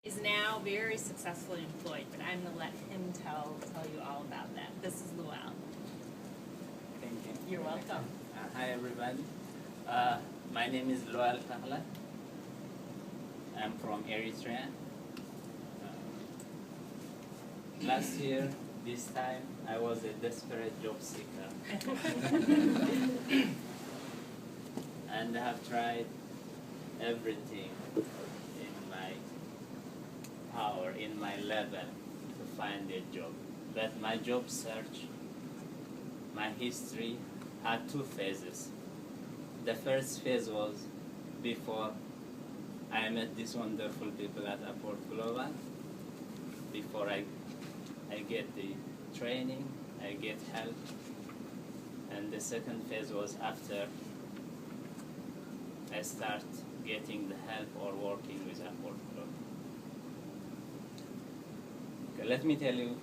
Is now very successfully employed, but I'm going to let him tell you all about that. This is Lual. Thank you. You're welcome. Hi everybody. My name is Lual Tahla. I'm from Eritrea. Last year, this time, I was a desperate job seeker. And I have tried everything in my power, in my level, to find a job. But my job search, my history, had two phases. The first phase was before I met these wonderful people at UpGlo. Before I get the training, I get help. And the second phase was after I start getting the help or working with UpGlo. Okay, let me tell you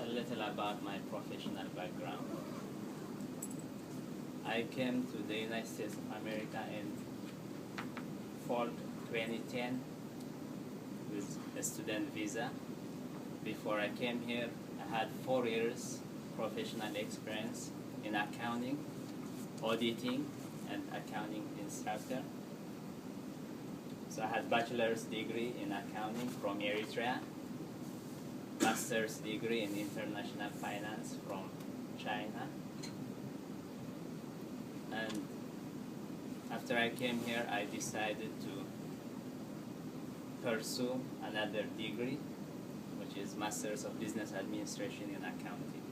a little about my professional background. I came to the United States of America in fall 2010 with a student visa. Before I came here, I had 4 years professional experience in accounting, auditing, and accounting instructor. So I had bachelor's degree in accounting from Eritrea, master's degree in international finance from China. And after I came here, I decided to pursue another degree, which is Master's of Business Administration in Accounting.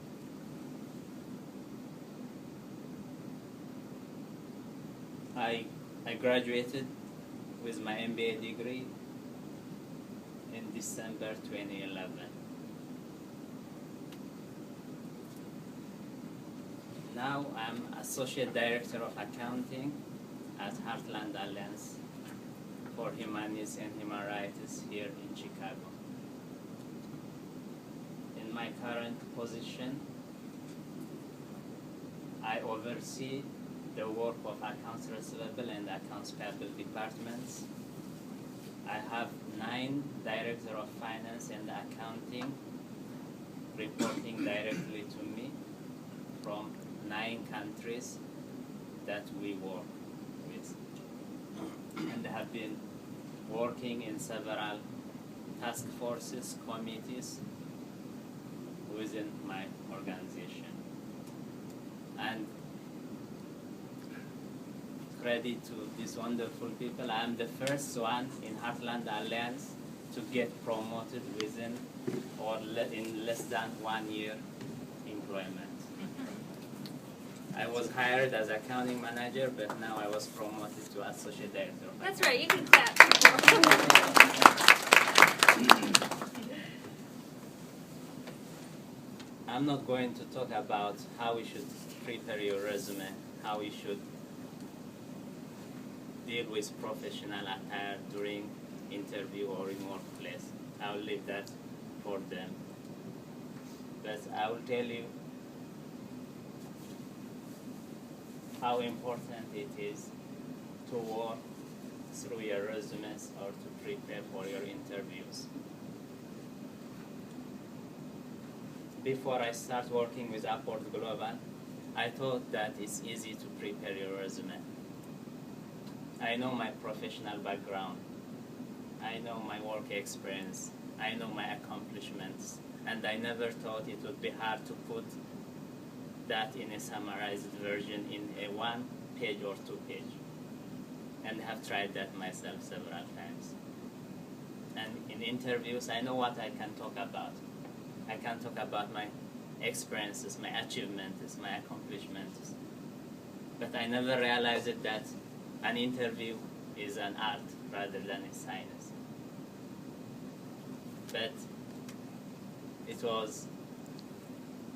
I graduated with my MBA degree in December 2011. Now I'm Associate Director of Accounting at Heartland Alliance for Humanities and Human Rights here in Chicago. In my current position, I oversee the work of accounts receivable and accounts payable departments. I have 9 directors of finance and accounting reporting directly to me from 9 countries that we work with. And I have been working in several task forces, committees within my organization. And credit to these wonderful people, I am the first one in Heartland Alliance to get promoted within or in less than 1 year employment. I was hired as accounting manager, but now I was promoted to associate director. That's right, you can clap. I'm not going to talk about how we should prepare your resume, how we should deal with professional attire during interview or in workplace. I will leave that for them. But I will tell you how important it is to work through your resumes or to prepare for your interviews. Before I start working with UpGlo, I thought that it's easy to prepare your resume. I know my professional background, I know my work experience, I know my accomplishments, and I never thought it would be hard to put that in a summarized version in a 1-page or 2-page. And I have tried that myself several times. And in interviews, I know what I can talk about. I can talk about my experiences, my achievements, my accomplishments. But I never realized that an interview is an art rather than a science. But it was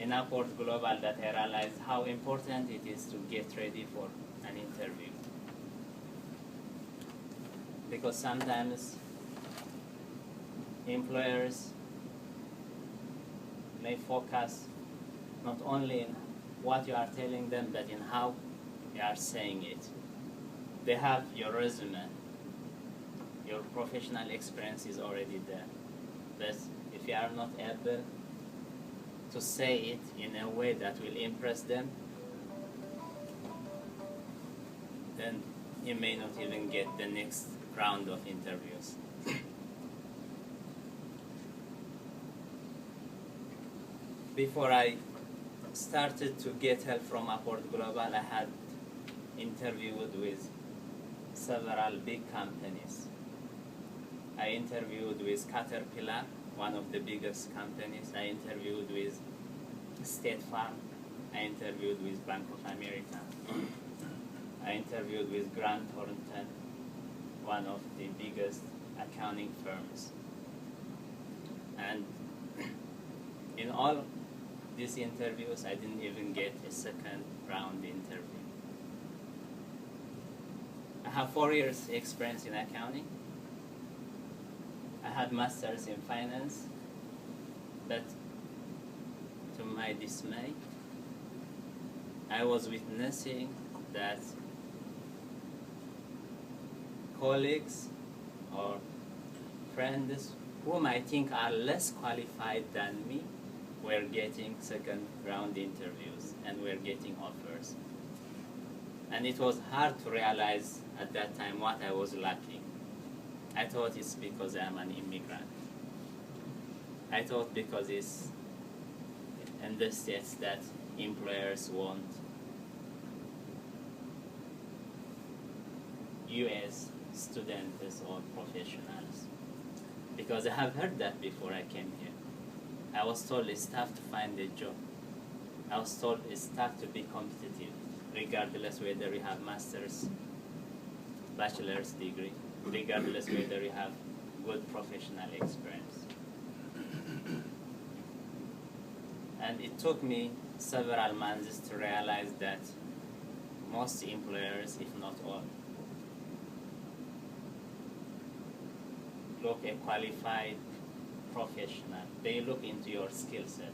in UpGlo that I realized how important it is to get ready for an interview. Because sometimes employers may focus not only in what you are telling them, but in how you are saying it. They have your resume, your professional experience is already there. But if you are not able to say it in a way that will impress them, then you may not even get the next round of interviews. Before I started to get help from Upward Global, I had interviewed with several big companies. I interviewed with Caterpillar, one of the biggest companies. I interviewed with State Farm. I interviewed with Bank of America. I interviewed with Grant Thornton, one of the biggest accounting firms. And in all these interviews, I didn't even get a second round interview. I have 4 years experience in accounting. I had masters in finance, but to my dismay, I was witnessing that colleagues or friends whom I think are less qualified than me were getting second round interviews and were getting offers. And it was hard to realize at that time what I was lacking. I thought it's because I'm an immigrant. I thought because it's in the States that employers want US students or professionals. Because I have heard that before I came here. I was told it's tough to find a job. I was told it's tough to be competitive, regardless whether you have master's, bachelor's degree, regardless whether you have good professional experience. And it took me several months to realize that most employers, if not all, look a qualified professional. They look into your skill set,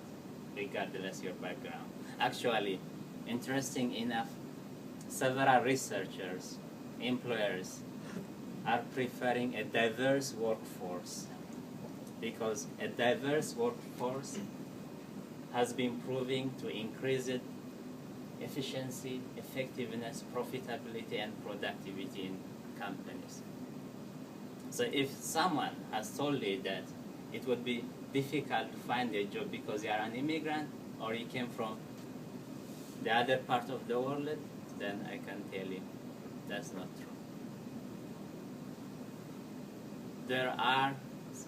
regardless your background. Actually, interesting enough, several researchers, employers, are preferring a diverse workforce because a diverse workforce has been proving to increase efficiency, effectiveness, profitability, and productivity in companies. So if someone has told you that it would be difficult to find a job because you are an immigrant or you came from the other part of the world, then I can tell you that's not true. There are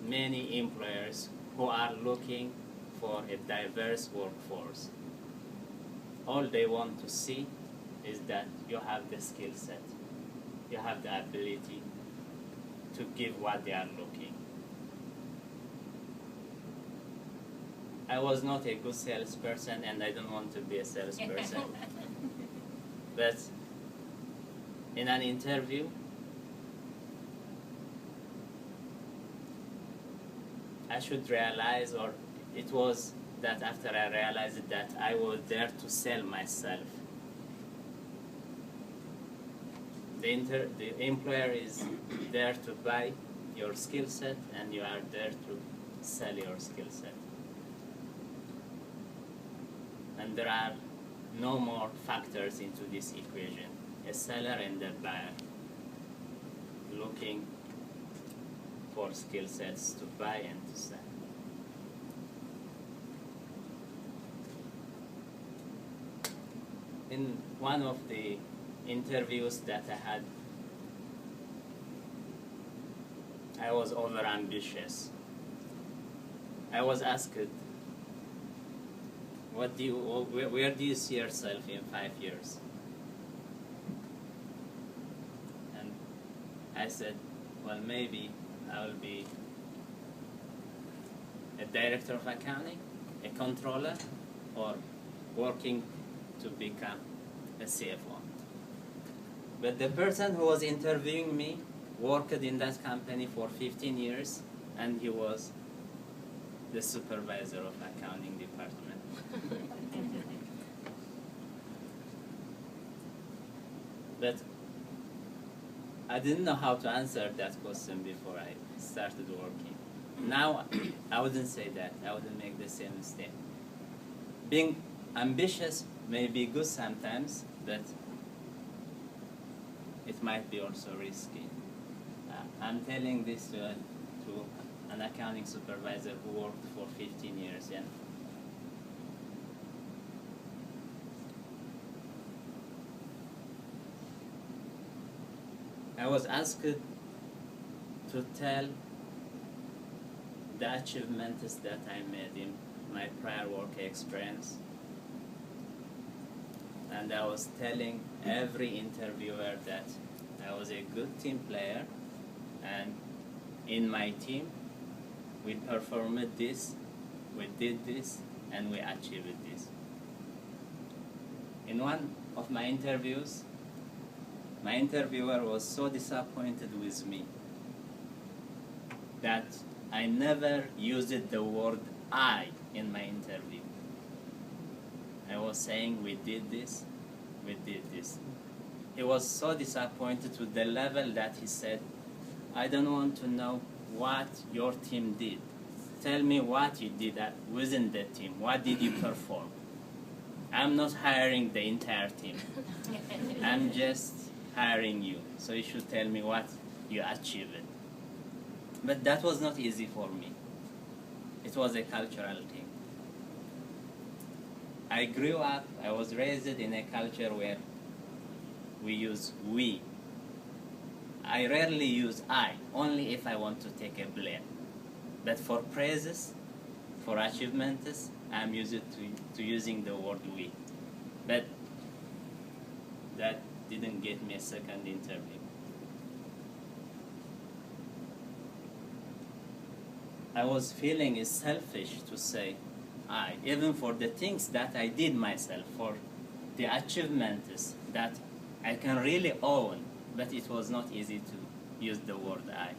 many employers who are looking for a diverse workforce. All they want to see is that you have the skill set, you have the ability to give what they are looking. I was not a good salesperson and I don't want to be a salesperson. But in an interview, I should realize, or it was that after I realized that I was there to sell myself. The employer is there to buy your skill set and you are there to sell your skill set. And there are no more factors into this equation. A seller and a buyer looking for skill sets to buy and to sell. In one of the interviews that I had, I was overambitious. I was asked, where do you see yourself in 5 years? And I said, well, maybe I will be a director of accounting, a controller, or working to become a CFO. But the person who was interviewing me worked in that company for 15 years, and he was the supervisor of accounting department. But I didn't know how to answer that question before I started working. Now, I wouldn't say that. I wouldn't make the same mistake. Being ambitious may be good sometimes, but it might be also risky. I'm telling this to an accounting supervisor who worked for 15 years. Yeah. I was asked to tell the achievements that I made in my prior work experience. And I was telling every interviewer that I was a good team player, and in my team, we performed this, we did this, and we achieved this. In one of my interviews, my interviewer was so disappointed with me that I never used the word I in my interview. I was saying we did this, we did this. He was so disappointed to the level that he said, I don't want to know what your team did. Tell me what you did within the team. What did you perform? I'm not hiring the entire team. I'm just hiring you. So you should tell me what you achieved. But that was not easy for me. It was a cultural thing. I grew up, I was raised in a culture where we use we. I rarely use I, only if I want to take a blame. But for praises, for achievements, I'm used to using the word we. But that didn't get me a second interview. I was feeling it's selfish to say I, even for the things that I did myself, for the achievements that I can really own, but it was not easy to use the word I,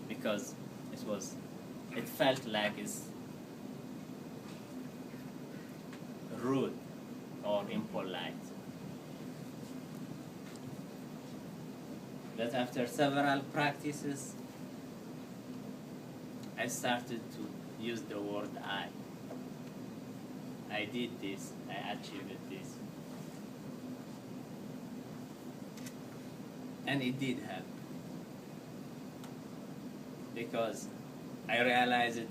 because it felt like it's rude or impolite. But after several practices, I started to use the word I. I did this, I achieved this. And it did help. Because I realized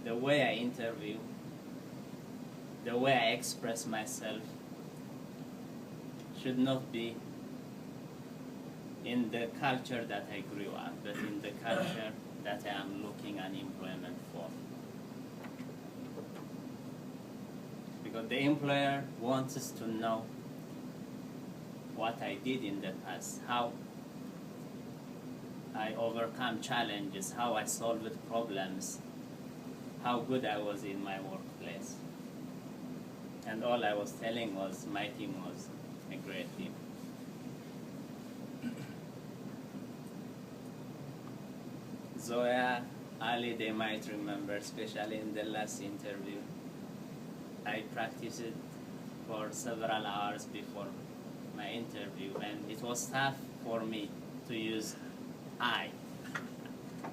the way I interview, the way I express myself should not be in the culture that I grew up, but in the culture that I am looking an employment for. Because the employer wants us to know what I did in the past, how I overcome challenges, how I solved problems, how good I was in my workplace. And all I was telling was my team was a great team. Zoya, Ali, they might remember, especially in the last interview, I practiced it for several hours before my interview, and it was tough for me to use I.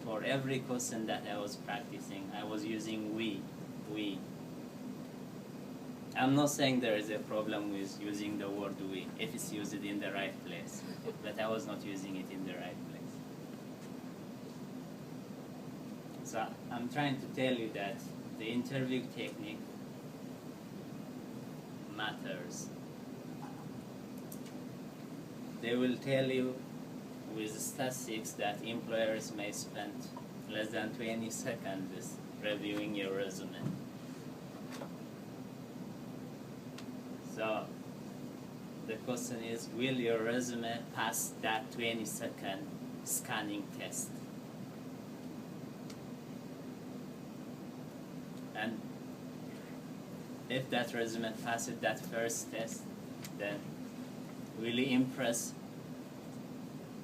For every question that I was practicing, I was using we. I'm not saying there is a problem with using the word we if it's used in the right place, but I was not using it in the right place. So I'm trying to tell you that the interview technique matters. They will tell you with statistics that employers may spend less than 20 seconds reviewing your resume. So the question is, will your resume pass that 20-second scanning test? And if that resume passes that first test, then really impress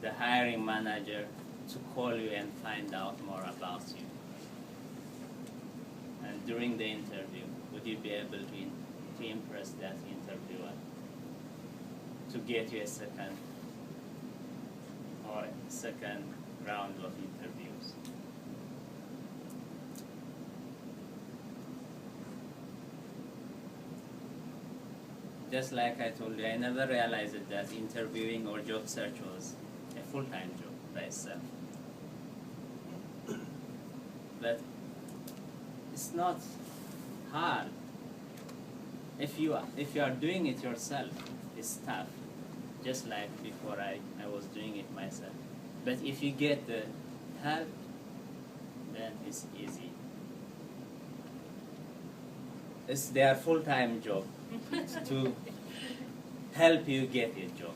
the hiring manager to call you and find out more about you. And during the interview, would you be able to impress that interviewer? to get you a second round of interviews. Just like I told you, I never realized that interviewing or job search was a full-time job by itself. But it's not hard. If you are doing it yourself, it's tough. Just like before I was doing it myself. But if you get the help, then it's easy. It's their full-time job to help you get a job.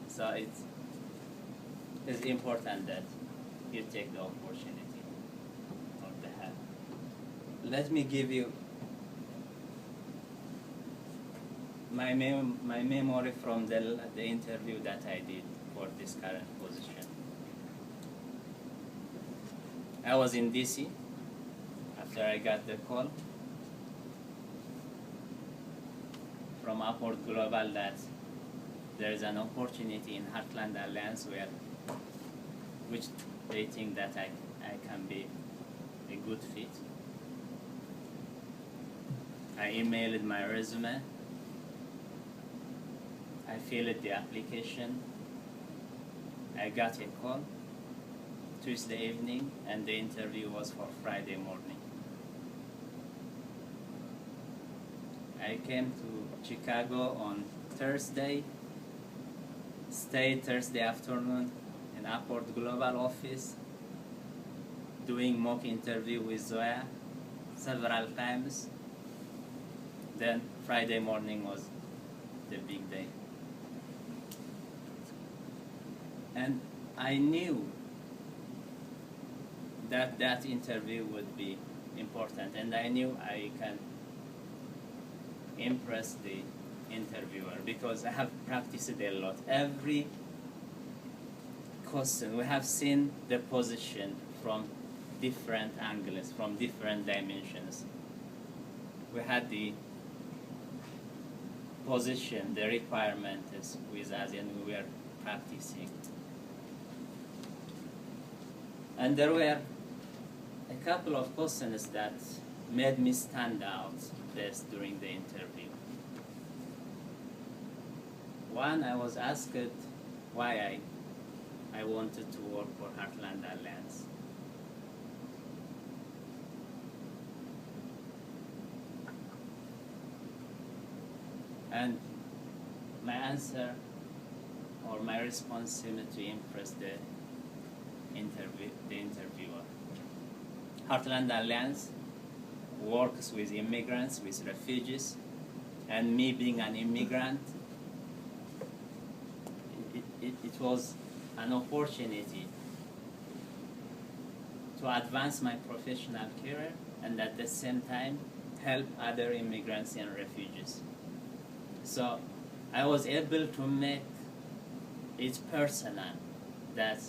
So it's important that you take the opportunity or the help. Let me give you my memory from the interview that I did for this current position. I was in DC after I got the call from Upward Global that there is an opportunity in Heartland Alliance which they think that I can be a good fit. I emailed my resume. I filled the application. I got a call Tuesday evening, and the interview was for Friday morning. I came to Chicago on Thursday, stayed Thursday afternoon in Upward Global office, doing mock interview with Zoya several times. Then Friday morning was the big day. And I knew that that interview would be important, and I knew I can impress the interviewer because I have practiced it a lot. Every question, we have seen the position from different angles, from different dimensions. We had the position, the requirement is with us, and we were practicing. And there were a couple of questions that made me stand out best during the interview. One, I was asked why I wanted to work for Heartland Alliance. And my answer or my response seemed to impress the interviewer. Heartland Alliance works with immigrants, with refugees, and me being an immigrant, it was an opportunity to advance my professional career and at the same time help other immigrants and refugees. So I was able to make it personal that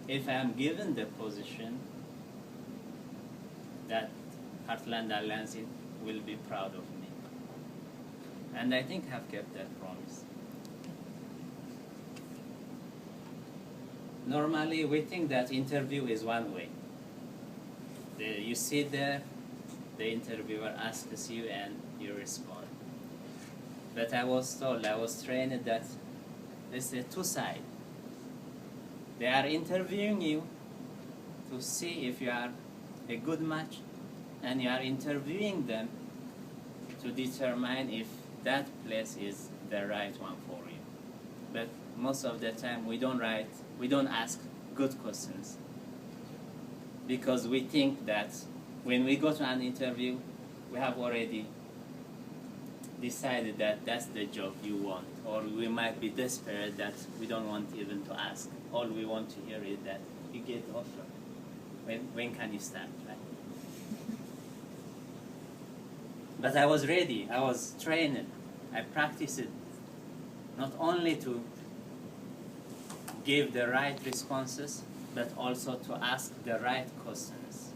if I am given the position, that Heartland Alliance will be proud of me. And I think I've kept that promise. Normally, we think that interview is one way. You sit there, the interviewer asks you, and you respond. But I was told, I was trained that there's a two-side. They are interviewing you to see if you are a good match, and you are interviewing them to determine if that place is the right one for you. But most of the time we don't ask good questions because we think that when we go to an interview, we have already decided that that's the job you want, or we might be desperate that we don't want even to ask. All we want to hear is that you get the offer. When can you start, right? But I was ready, I was trained, I practiced it, not only to give the right responses, but also to ask the right questions.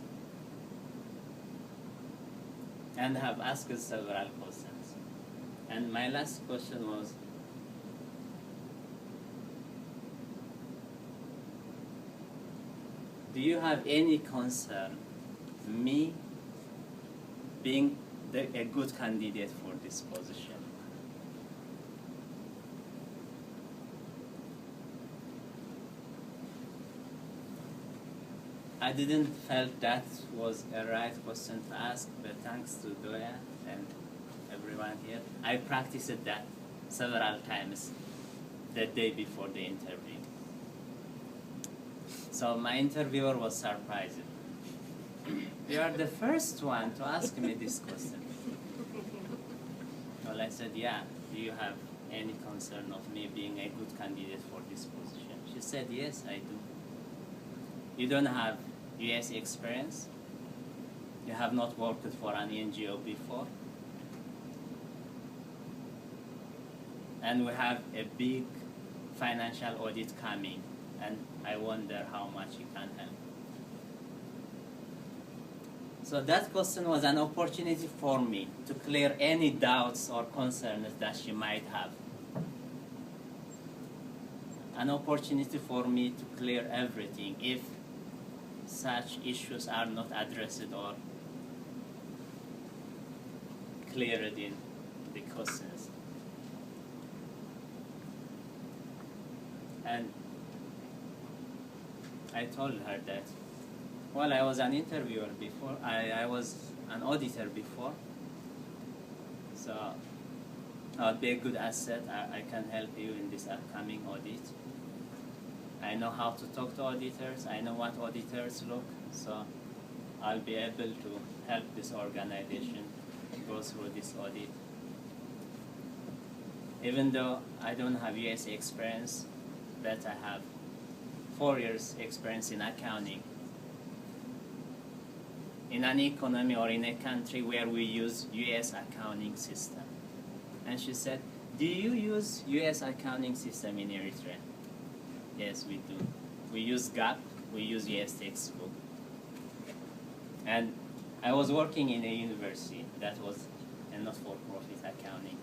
And have asked several questions. And my last question was, do you have any concern me being a good candidate for this position? I didn't felt that was a right question to ask, but thanks to Doya and everyone here, I practiced that several times the day before the interview. So my interviewer was surprised. You are the first one to ask me this question. Well, I said, yeah, do you have any concern of me being a good candidate for this position? She said, yes, I do. You don't have US experience. You have not worked for an NGO before. And we have a big financial audit coming, and I wonder how much you can help. So that question was an opportunity for me to clear any doubts or concerns that she might have. An opportunity for me to clear everything if such issues are not addressed or cleared in the questions. And I told her that, well, I was an interviewer before, I was an auditor before, so I'll be a good asset. I can help you in this upcoming audit. I know how to talk to auditors, I know what auditors look, so I'll be able to help this organization go through this audit. Even though I don't have US experience, but I have 4 years experience in accounting, in an economy or in a country where we use US accounting system. And she said, do you use US accounting system in Eritrea? Yes, we do. We use GAAP, we use US textbook. And I was working in a university that was a not-for-profit accounting.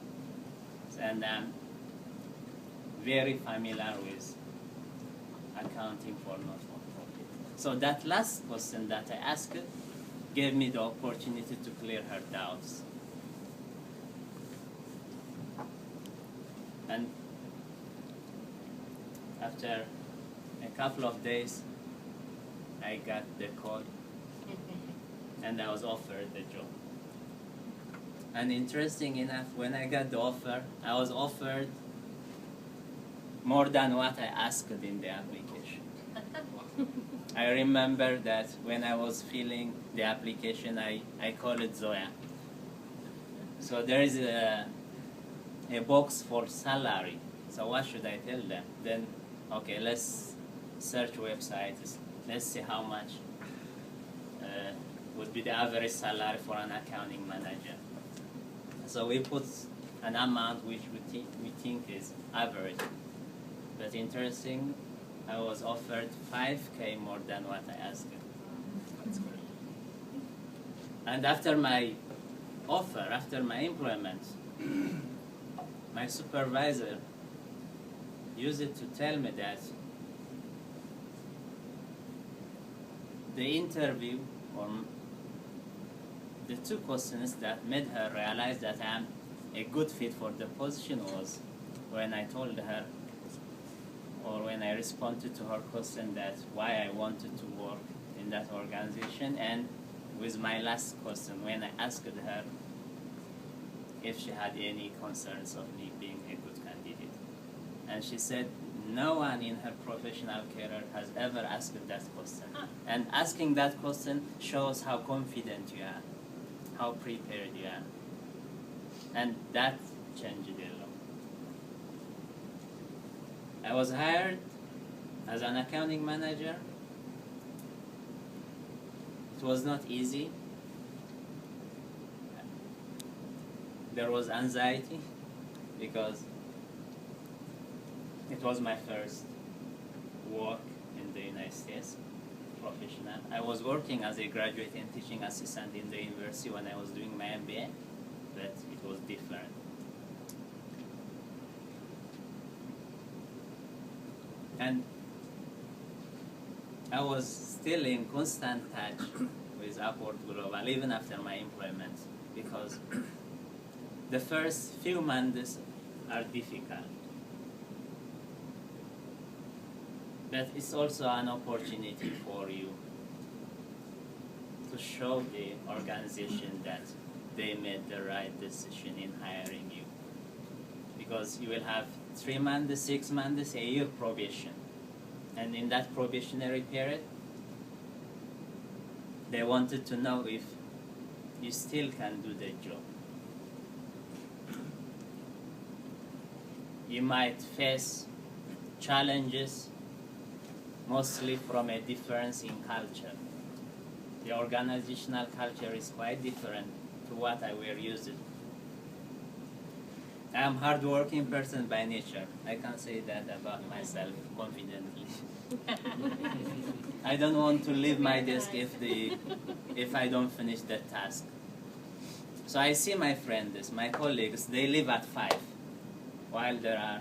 And I'm very familiar with accounting for not-for-profit. So that last question that I asked gave me the opportunity to clear her doubts. And after a couple of days, I got the call and I was offered the job. And interesting enough, when I got the offer, I was offered more than what I asked in the application. I remember that when I was filling the application, I called it Zoya. So there is a box for salary. So what should I tell them? Then, okay, let's search websites. Let's see how much would be the average salary for an accounting manager. So we put an amount which we think is average. But interesting, I was offered 5K more than what I asked. That's good. And after my offer, after my employment, my supervisor used it to tell me that the interview, or the 2 questions that made her realize that I am a good fit for the position was when I told her, or when I responded to her question that why I wanted to work in that organization, and with my last question when I asked her if she had any concerns of me being a good candidate. And she said no one in her professional career has ever asked that question. And asking that question shows how confident you are, how prepared you are. And that changed a lot. I was hired as an accounting manager. It was not easy. There was anxiety because it was my first work in the United States, professional. I was working as a graduate and teaching assistant in the university when I was doing my MBA, but it was different. And I was still in constant touch with Upward Global even after my employment, because the first few months are difficult. But it's also an opportunity for you to show the organization that they made the right decision in hiring you. Because you will have 3 months, 6 months, a year probation. And in that probationary period, they wanted to know if you still can do the job. You might face challenges, mostly from a difference in culture. The organizational culture is quite different to what I were used to. I am a hard-working person by nature. I can say that about myself confidently. I don't want to leave my desk if I don't finish the task. So I see my friends, my colleagues, they leave at 5, while there are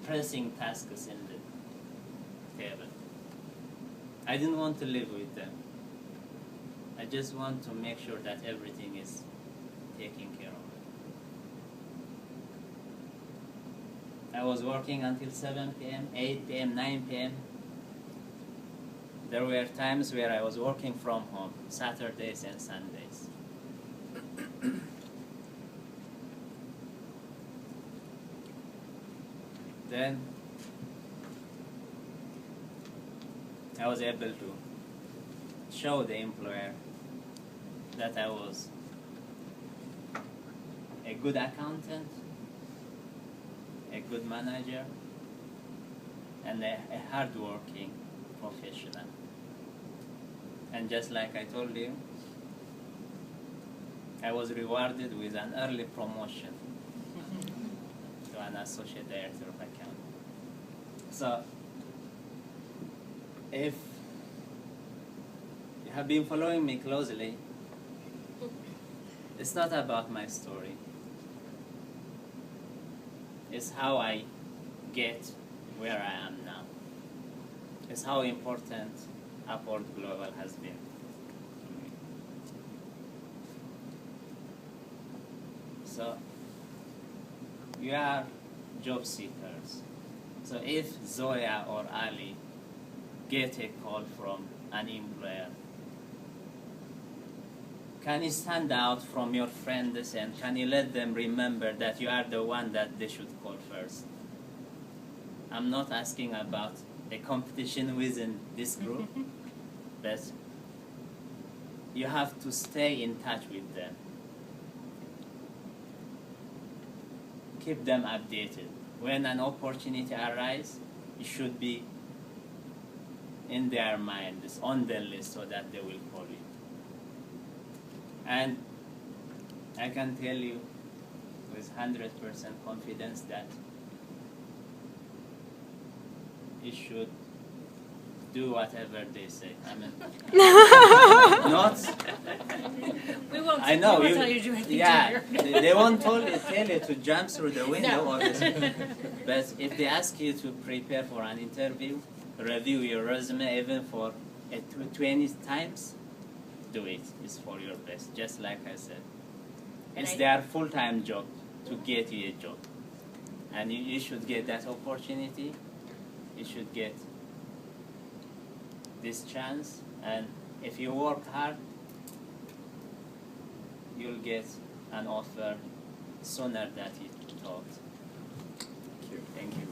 pressing tasks in the table. I didn't want to live with them. I just want to make sure that everything is taken care of. I was working until 7 p.m., 8 p.m., 9 p.m. There were times where I was working from home, Saturdays and Sundays. Then I was able to show the employer that I was a good accountant, a good manager, and a hard-working professional. And just like I told you, I was rewarded with an early promotion to an associate director of accounting. So, if you have been following me closely, it's not about my story. It's how I get where I am now. It's how important Upward Global has been to me. So, you are job seekers. So if Zoya or Ali get a call from an employer, can you stand out from your friends and can you let them remember that you are the one that they should call first? I'm not asking about a competition within this group, but you have to stay in touch with them. Keep them updated. When an opportunity arises, it should be in their minds, on their list, so that they will call you. And I can tell you with 100% confidence that you should do whatever they say. I mean, not. We won't. I know. We won't tell you to do anything. Yeah, they won't tell you to jump through the window, No. obviously. But if they ask you to prepare for an interview, review your resume even for 20 times, do it. It's for your best. Just like I said, it's their full-time job to get you a job, and you should get that opportunity. You should get this chance, and if you work hard, you'll get an offer sooner than you thought. Thank you.